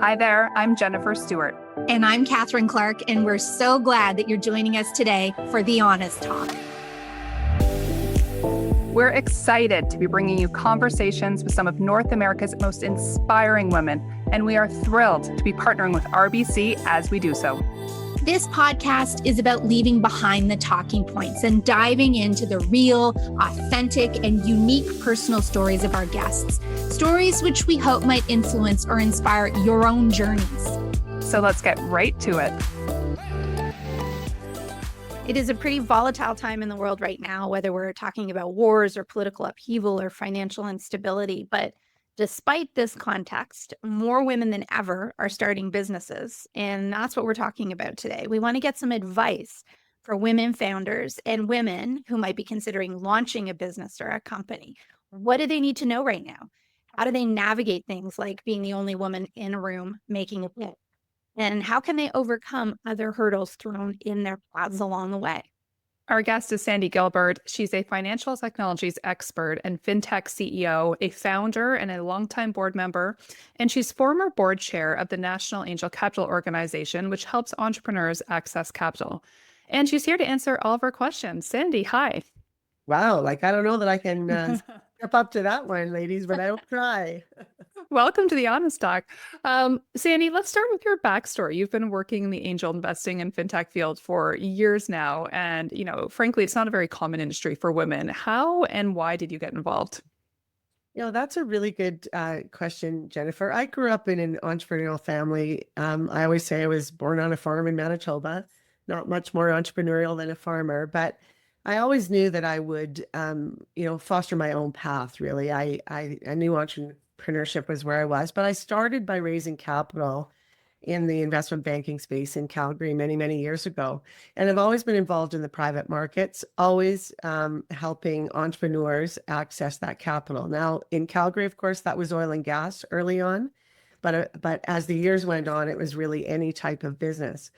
Hi there, I'm Jennifer Stewart. And I'm Catherine Clark, and we're so glad that you're joining us today for The Honest Talk. We're excited to be bringing you conversations with some of North America's most inspiring women, and we are thrilled to be partnering with RBC as we do so. This podcast is about leaving behind the talking points and diving into the real, authentic, and unique personal stories of our guests. Stories which we hope might influence or inspire your own journeys. So let's get right to it. It is a pretty volatile time in the world right now, whether we're talking about wars or political upheaval or financial instability. But despite this context, more women than ever are starting businesses. And that's what we're talking about today. We want to get some advice for women founders and women who might be considering launching a business or a company. What do they need to know right now? How do they navigate things like being the only woman in a room making a pitch? And how can they overcome other hurdles thrown in their paths along the way? Our guest is Sandi Gilbert. She's a financial technologies expert and Fintech CEO, a founder and a longtime board member. And she's former board chair of the National Angel Capital Organization, which helps entrepreneurs access capital. And she's here to answer all of our questions. Sandi, hi. Wow, I don't know that I can step up to that one, ladies, but I will try. Welcome to the Honest Talk. Sandi, let's start with your backstory. You've been working in the angel investing and fintech field for years now. And, frankly, it's not a very common industry for women. How and why did you get involved? That's a really good question, Jennifer. I grew up in an entrepreneurial family. I always say I was born on a farm in Manitoba, not much more entrepreneurial than a farmer, but I always knew that I would, foster my own path, really. I knew entrepreneurship was where I was, but I started by raising capital in the investment banking space in Calgary many, many years ago. And I've always been involved in the private markets, always helping entrepreneurs access that capital. Now, in Calgary, of course, that was oil and gas early on, but as the years went on, it was really any type of business.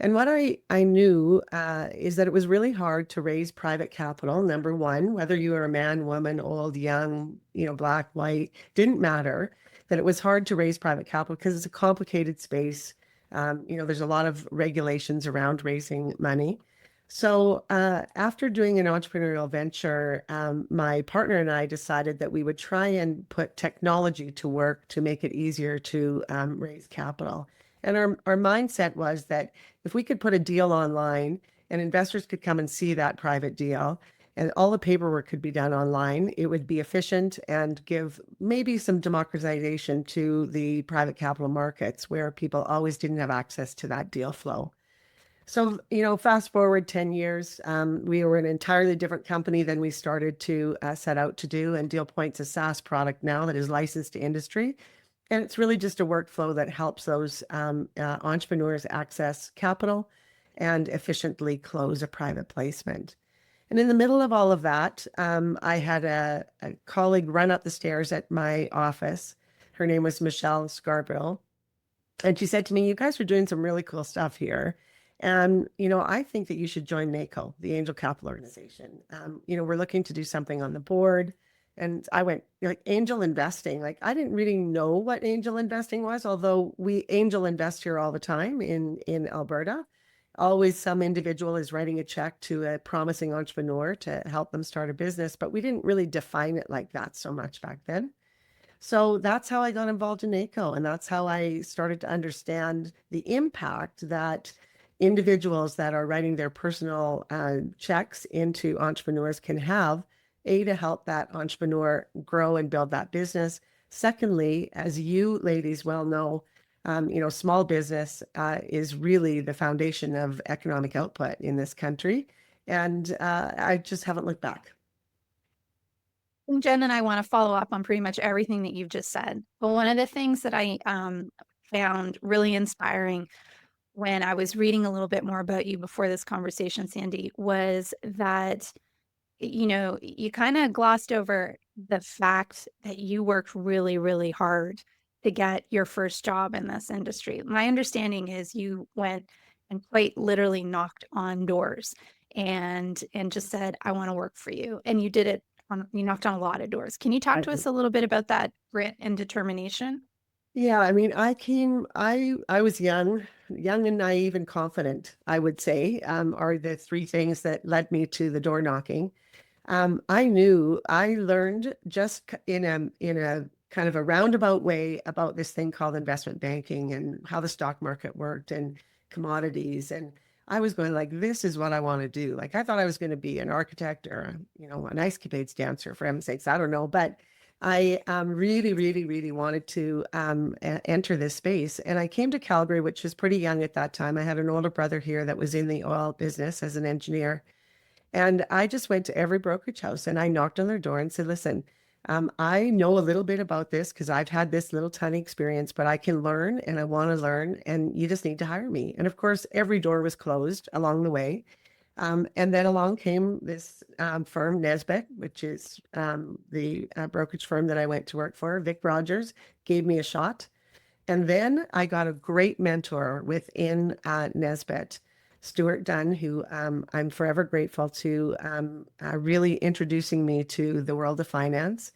And what I knew is that it was really hard to raise private capital. Number one, whether you were a man, woman, old, young, black, white, didn't matter, that it was hard to raise private capital because it's a complicated space. There's a lot of regulations around raising money. So after doing an entrepreneurial venture, my partner and I decided that we would try and put technology to work to make it easier to raise capital. And our mindset was that if we could put a deal online and investors could come and see that private deal and all the paperwork could be done online, it would be efficient and give maybe some democratization to the private capital markets where people always didn't have access to that deal flow. So, fast forward 10 years, we were an entirely different company than we started to set out to do. And DealPoint's a SaaS product now that is licensed to industry. And it's really just a workflow that helps those entrepreneurs access capital and efficiently close a private placement. And in the middle of all of that, I had a colleague run up the stairs at my office. Her name was Michelle Scarborough. And she said to me, "You guys are doing some really cool stuff here. And, I think that you should join NACO, the Angel Capital Organization. We're looking to do something on the board." And I went, angel investing. I didn't really know what angel investing was, although we angel invest here all the time in Alberta. Always some individual is writing a check to a promising entrepreneur to help them start a business, but we didn't really define it like that so much back then. So that's how I got involved in NACO. And that's how I started to understand the impact that individuals that are writing their personal checks into entrepreneurs can have. To help that entrepreneur grow and build that business. Secondly, as you ladies well know, small business is really the foundation of economic output in this country. And I just haven't looked back. Jen and I want to follow up on pretty much everything that you've just said. But one of the things that I found really inspiring when I was reading a little bit more about you before this conversation, Sandi, was that you kind of glossed over the fact that you worked really, really hard to get your first job in this industry. My understanding is you went and quite literally knocked on doors and just said, "I want to work for you." And you did it. You knocked on a lot of doors. Can you talk to us a little bit about that grit and determination? Yeah, I mean, I was young and naive and confident, I would say, are the three things that led me to the door knocking. I learned just in a kind of a roundabout way about this thing called investment banking and how the stock market worked and commodities. And I was going like, this is what I want to do. Like I thought I was going to be an architect or, an ice capades dancer for heaven's sakes. I don't know, but I really, really, really wanted to enter this space. And I came to Calgary, which was pretty young at that time. I had an older brother here that was in the oil business as an engineer. And I just went to every brokerage house and I knocked on their door and said, listen, I know a little bit about this because I've had this little tiny experience, but I can learn and I want to learn and you just need to hire me. And of course, every door was closed along the way. And then along came this firm, Nesbitt, which is the brokerage firm that I went to work for. Vic Rogers gave me a shot. And then I got a great mentor within Nesbitt, Stuart Dunn, who I'm forever grateful to, really introducing me to the world of finance.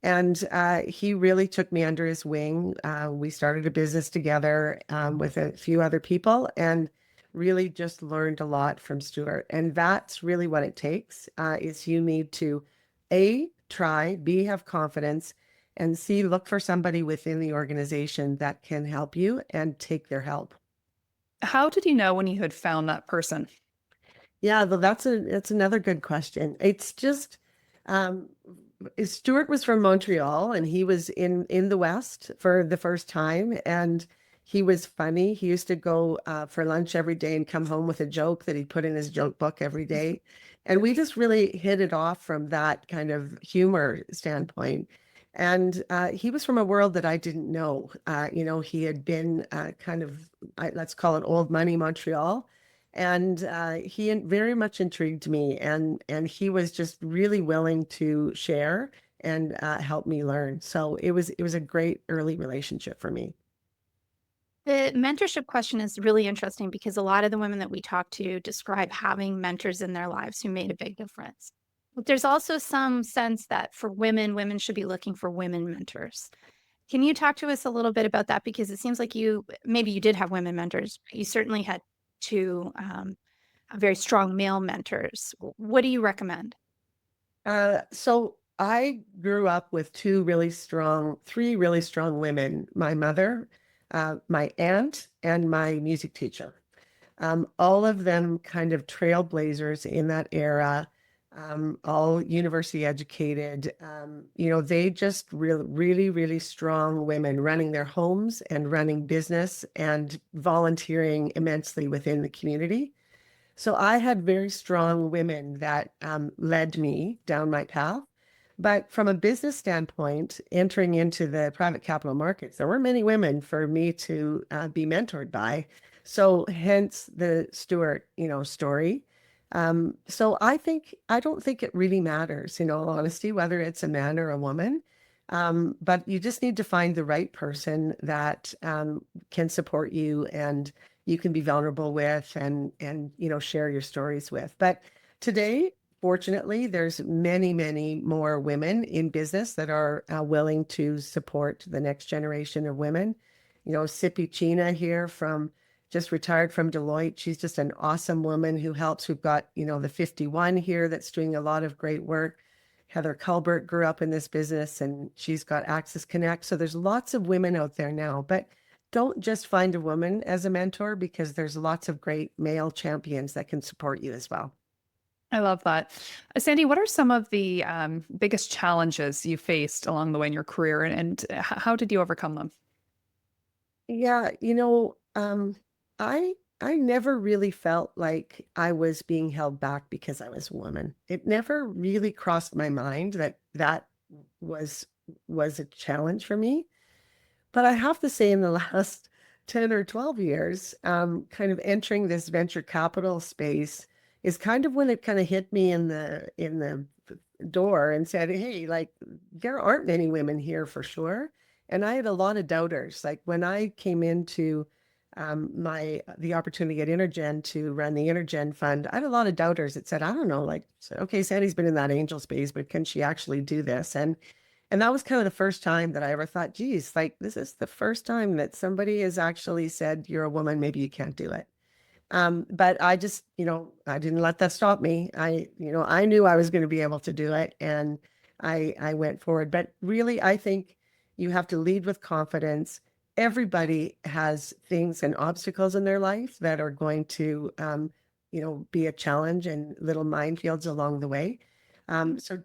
And he really took me under his wing. We started a business together with a few other people and really just learned a lot from Stuart. And that's really what it takes, is you need to A, try, B, have confidence, and C, look for somebody within the organization that can help you and take their help. How did you know when you had found that person? Yeah, though that's another good question. It's just um Stuart was from Montreal and he was in the West for the first time and he was funny. He used to go for lunch every day and come home with a joke that he put in his joke book every day. And we just really hit it off from that kind of humor standpoint. And he was from a world that I didn't know. He had been kind of, let's call it old money Montreal. And he very much intrigued me, and he was just really willing to share and help me learn. So it was a great early relationship for me. The mentorship question is really interesting because a lot of the women that we talk to describe having mentors in their lives who made a big difference. But there's also some sense that for women, women should be looking for women mentors. Can you talk to us a little bit about that? Because it seems like maybe you did have women mentors, but you certainly had two very strong male mentors. What do you recommend? So I grew up with three really strong women: my mother, my aunt, and my music teacher. All of them kind of trailblazers in that era, all university educated. They just really, really strong women running their homes and running business and volunteering immensely within the community. So I had very strong women that led me down my path. But from a business standpoint, entering into the private capital markets, there weren't many women for me to be mentored by. So hence the Stuart, story. So I don't think it really matters, in all honesty, whether it's a man or a woman. But you just need to find the right person that can support you and you can be vulnerable with and share your stories with. But today, fortunately, there's many, many more women in business that are willing to support the next generation of women. Sippy China here just retired from Deloitte. She's just an awesome woman who helps. We've got, the 51 here that's doing a lot of great work. Heather Culbert grew up in this business and she's got Access Connect. So there's lots of women out there now, but don't just find a woman as a mentor because there's lots of great male champions that can support you as well. I love that. Sandy, what are some of the biggest challenges you faced along the way in your career, and how did you overcome them? Yeah, I never really felt like I was being held back because I was a woman. It never really crossed my mind that that was was a challenge for me. But I have to say, in the last 10 or 12 years, kind of entering this venture capital space is kind of when it kind of hit me in the door and said, "Hey, like there aren't many women here for sure." And I had a lot of doubters. Like when I came into the opportunity at Intergen to run the Intergen fund, I had a lot of doubters that said, "I don't know, like, okay, Sandy's been in that angel space, but can she actually do this?" And that was kind of the first time that I ever thought, geez, like this is the first time that somebody has actually said, you're a woman, maybe you can't do it. But I just, I didn't let that stop me. I knew I was going to be able to do it, and I went forward. But really, I think you have to lead with confidence. Everybody has things and obstacles in their life that are going to, be a challenge and little minefields along the way. So,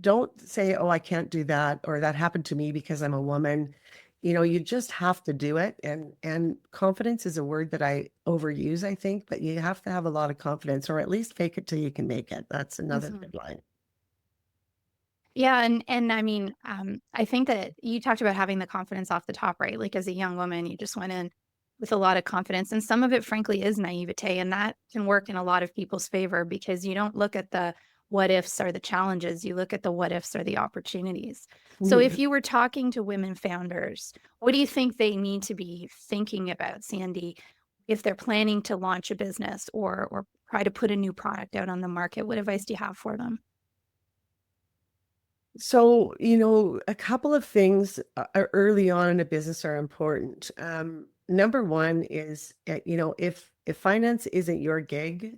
don't say, oh, I can't do that, or that happened to me because I'm a woman. You just have to do it. And confidence is a word that I overuse, I think, but you have to have a lot of confidence, or at least fake it till you can make it. That's another Mhm. good line. Yeah, and I mean, I think that you talked about having the confidence off the top, right? Like as a young woman, you just went in with a lot of confidence, and some of it, frankly, is naivete, and that can work in a lot of people's favor because you don't look at the what ifs or the challenges, you look at the what ifs or the opportunities. So, if you were talking to women founders, what do you think they need to be thinking about, Sandy, if they're planning to launch a business or try to put a new product out on the market? What advice do you have for them? So, a couple of things early on in a business are important. Number one is, if finance isn't your gig,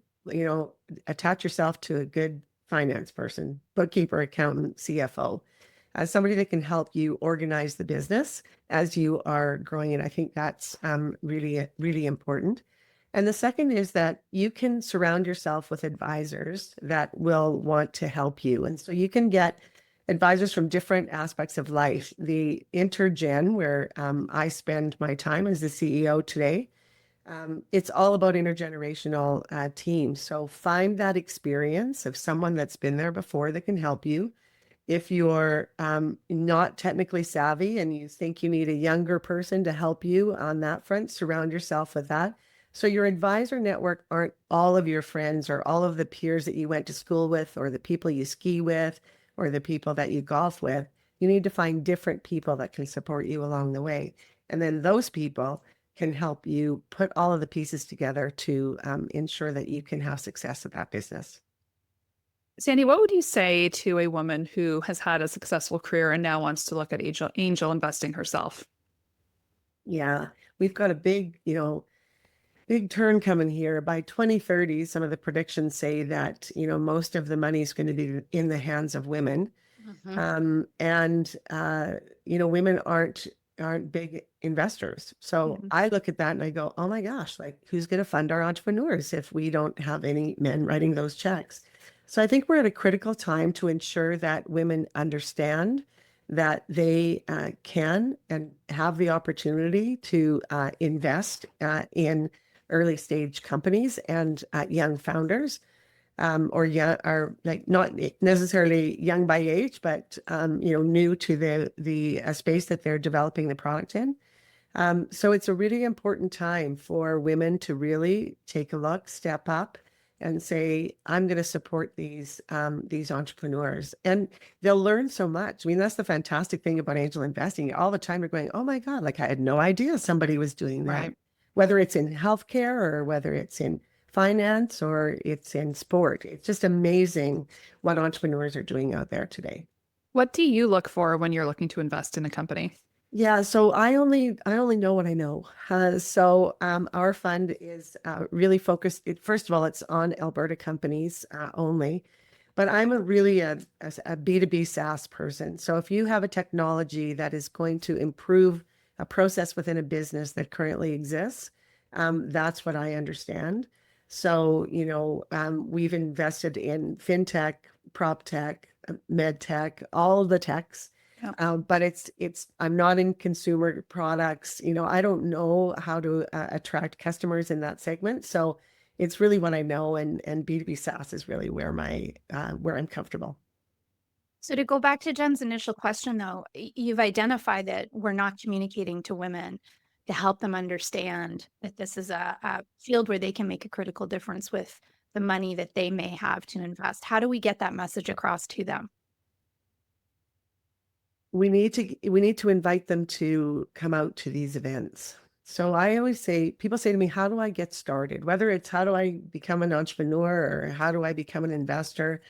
attach yourself to a good finance person, bookkeeper, accountant, CFO, somebody that can help you organize the business as you are growing. And I think that's really, really important. And the second is that you can surround yourself with advisors that will want to help you. And so you can get advisors from different aspects of life. The intergen, where I spend my time as the CEO today, it's all about intergenerational teams. So find that experience of someone that's been there before that can help you. If you're not technically savvy and you think you need a younger person to help you on that front, surround yourself with that. So your advisor network aren't all of your friends or all of the peers that you went to school with or the people you ski with or the people that you golf with. You need to find different people that can support you along the way. And then those people can help you put all of the pieces together to ensure that you can have success with that business. Sandy, what would you say to a woman who has had a successful career and now wants to look at angel investing herself? Yeah, we've got a big turn coming here. By 2030, some of the predictions say that, most of the money is going to be in the hands of women. Mhm. And women aren't big investors. So Mhm. I look at that and I go, oh my gosh, like who's going to fund our entrepreneurs if we don't have any men writing those checks? So I think we're at a critical time to ensure that women understand that they can and have the opportunity to invest in early stage companies and young founders, or young, are like not necessarily young by age, but new to the space that they're developing the product in. So it's a really important time for women to really take a look, step up, and say, "I'm going to support these entrepreneurs," and they'll learn so much. I mean, that's the fantastic thing about angel investing. All the time, you're going, "Oh my God! Like I had no idea somebody was doing that." Right. Whether it's in healthcare or whether it's in finance or it's in sport, it's just amazing what entrepreneurs are doing out there today. What do you look for when you're looking to invest in a company? Yeah, so I only know what I know. Our fund is really focused. First of all, it's on Alberta companies only, but I'm really a B2B SaaS person. So if you have a technology that is going to improve a process within a business that currently exists, that's what I understand. So, we've invested in fintech, prop tech, med tech, all the techs. Yeah. But I'm not in consumer products. I don't know how to attract customers in that segment. So it's really what I know, and B2B SaaS is really where I'm comfortable. So to go back to Jen's initial question, though, you've identified that we're not communicating to women to help them understand that this is a field where they can make a critical difference with the money that they may have to invest. How do we get that message across to them? We need to invite them to come out to these events. So I always say, people say to me, how do I get started? Whether it's how do I become an entrepreneur or how do I become an investor?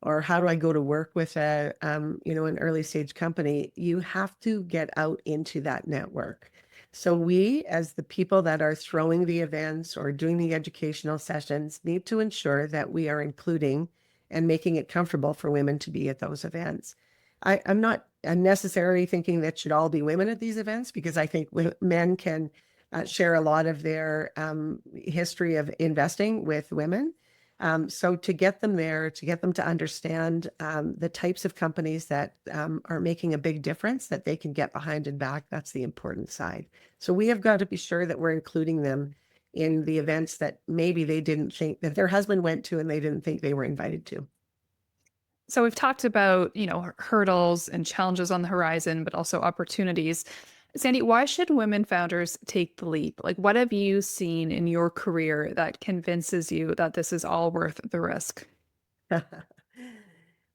or how do I go to work with a, an early stage company, you have to get out into that network. So we, as the people that are throwing the events or doing the educational sessions, need to ensure that we are including and making it comfortable for women to be at those events. I'm not necessarily thinking that should all be women at these events, because I think men can share a lot of their history of investing with women. So to get them there, to get them to understand the types of companies that are making a big difference that they can get behind and back, that's the important side. So we have got to be sure that we're including them in the events that maybe they didn't think that their husband went to and they didn't think they were invited to. So we've talked about, hurdles and challenges on the horizon, but also opportunities. Sandi, why should women founders take the leap? Like, what have you seen in your career that convinces you that this is all worth the risk?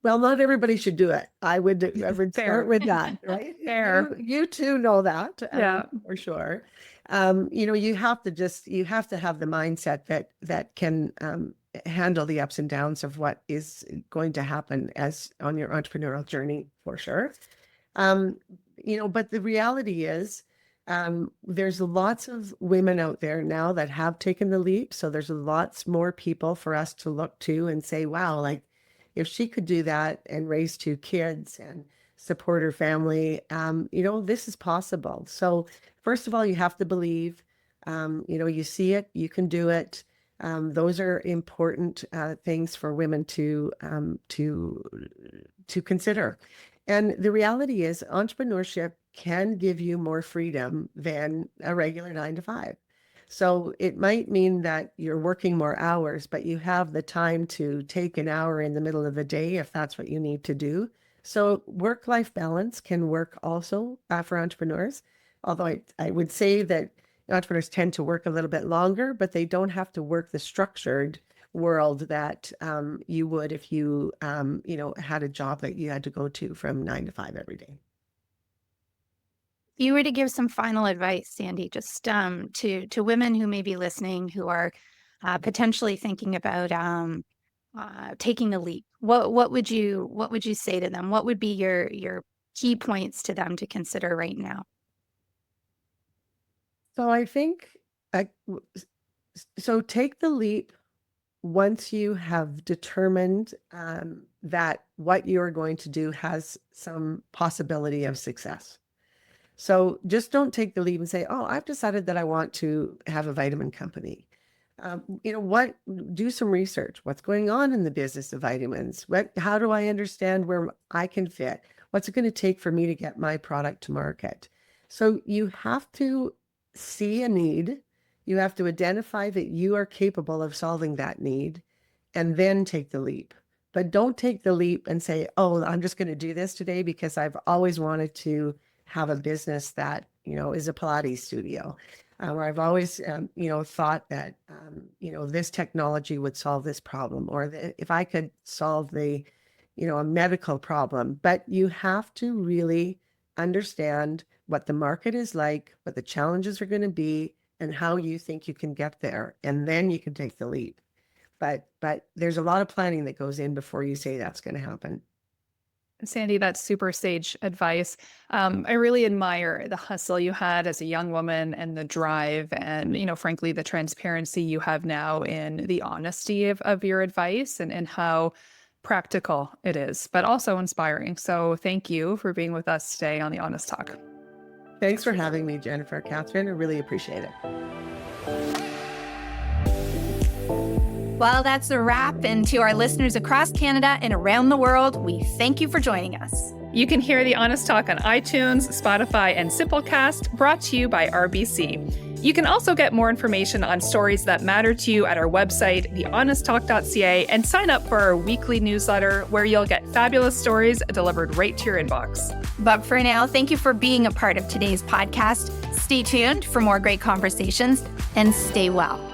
Well, not everybody should do it. I would Fair. start with that, right? Fair. You too know that, Yeah. for sure. You have to have the mindset that can handle the ups and downs of what is going to happen as on your entrepreneurial journey, for sure. But the reality is, there's lots of women out there now that have taken the leap. So there's lots more people for us to look to and say, wow, like if she could do that and raise 2 kids and support her family, this is possible. So first of all, you have to believe, you see it, you can do it. Those are important things for women to consider. And the reality is entrepreneurship can give you more freedom than a regular 9 to 5. So it might mean that you're working more hours, but you have the time to take an hour in the middle of the day if that's what you need to do. So work-life balance can work also for entrepreneurs. Although I would say that entrepreneurs tend to work a little bit longer, but they don't have to work the structured world that you would if you had a job that you had to go to from 9 to 5 every day. If you were to give some final advice, Sandi, just to women who may be listening, who are potentially thinking about taking the leap, what would you say to them? What would be your key points to them to consider right now? So I think, so take the leap once you have determined that what you're going to do has some possibility of success. So just don't take the leap and say, oh, I've decided that I want to have a vitamin company. Do some research. What's going on in the business of vitamins? How do I understand where I can fit? What's it going to take for me to get my product to market? So you have to see a need. You have to identify that you are capable of solving that need and then take the leap. But don't take the leap and say, oh, I'm just going to do this today because I've always wanted to have a business that, is a Pilates studio. Or I've always, thought that, this technology would solve this problem, or if I could solve a medical problem. But you have to really understand what the market is like, what the challenges are going to be, and how you think you can get there. And then you can take the leap. But there's a lot of planning that goes in before you say that's going to happen. Sandi, that's super sage advice. I really admire the hustle you had as a young woman and the drive and, frankly, the transparency you have now in the honesty of your advice and how practical it is, but also inspiring. So thank you for being with us today on The Honest Talk. Thanks for having me, Jennifer, Catherine. I really appreciate it. Well, that's a wrap. And to our listeners across Canada and around the world, we thank you for joining us. You can hear The Honest Talk on iTunes, Spotify, and Simplecast, brought to you by RBC. You can also get more information on stories that matter to you at our website, thehonesttalk.ca, and sign up for our weekly newsletter where you'll get fabulous stories delivered right to your inbox. But for now, thank you for being a part of today's podcast. Stay tuned for more great conversations and stay well.